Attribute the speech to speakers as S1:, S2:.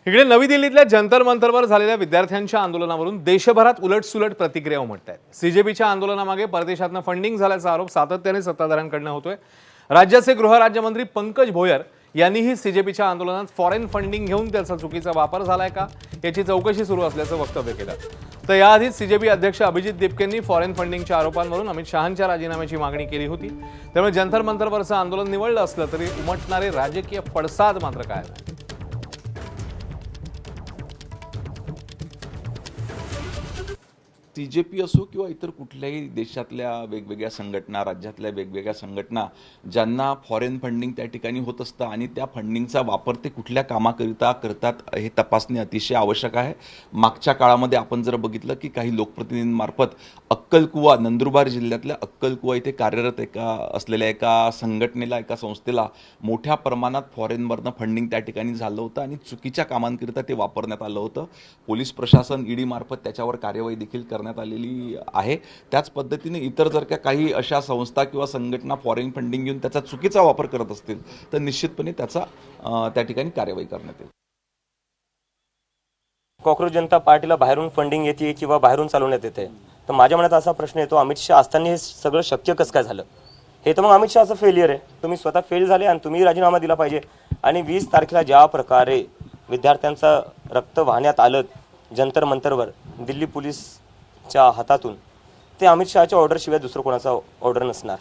S1: इकडे नवी दिल्लीतल्या जंतर मंतरवर झालेल्या विद्यार्थ्यांच्या आंदोलनावरून देशभरात उलटसुलट प्रतिक्रिया उमटत आहेत। सीजेपीच्या आंदोलनामागे परदेशातनं फंडिंग झाल्याचा आरोप सातत्याने सत्ताधाऱ्यांकडून होतोय। राज्याचे गृहराज्यमंत्री पंकज भोयर यांनीही सीजेपीच्या आंदोलनात फॉरेन फंडिंग घेऊन त्याचा चुकीचा वापर झालाय का याची चौकशी सुरू असल्याचं वक्तव्य केलं। तर याआधीच सीजेपी अध्यक्ष अभिजित दीपकेंनी फॉरेन फंडिंगच्या आरोपांवरून अमित शहांच्या राजीनाम्याची मागणी केली होती। त्यामुळे जंतर मंतरवरचं आंदोलन निवळलं असलं तरी उमटणारे राजकीय पडसाद मात्र काय नाही।
S2: सीजेपी असो किंवा इतर कुठल्याही देशातल्या वेगवेगळ्या संघटना, राज्यातल्या वेगवेगळ्या संघटना ज्यांना फॉरेन फंडिंग त्या ठिकाणी होत असतं आणि त्या फंडिंगचा वापर ते कुठल्या कामाकरिता करतात हे तपासणे अतिशय आवश्यक आहे। मागच्या काळामध्ये आपण जर बघितलं की काही लोकप्रतिनिधींमार्फत अक्कलकुवा, नंदुरबार जिल्ह्यातल्या अक्कलकुवा इथे कार्यरत असलेल्या एका संघटनेला, एका संस्थेला मोठ्या प्रमाणात फॉरेनवरनं फंडिंग त्या ठिकाणी झालं होतं आणि चुकीच्या कामांकरिता ते वापरण्यात आलं होतं। पोलीस प्रशासन ईडी मार्फत त्याच्यावर कार्यवाही देखील करण्यात आलेली आहे। त्याच पद्धतीने इतर जर काही अशा संस्था किंवा संघटना फॉरेन फंडिंग घेऊन त्याचा चुकीचा वापर करत असतील तर निश्चितपणे त्याचा त्या ठिकाणी कार्यवाही करण्यात येईल।
S3: कॉक्रोच जनता पार्टीला बाहेरून फंडिंग येते किंवा बाहेरून चालवण्यात येते, तर माझ्या मनात असा प्रश्न येतो, अमित शहा असताना हे सगळं शक्य कसं काय झालं? हे तर मग अमित शहाचं फेलियर आहे। तुम्ही स्वतः फेल झाले आणि तुम्ही राजीनामा दिला पाहिजे। आणि 20 तारखेला ज्या प्रकारे विद्यार्थ्यांचं रक्त वाहण्यात आलं जंतर मंतरवर दिल्ली पोलीसच्या हातातून, ते अमित शहाच्या ऑर्डर शिवाय दुसरं कोणाचा ऑर्डर नसणार।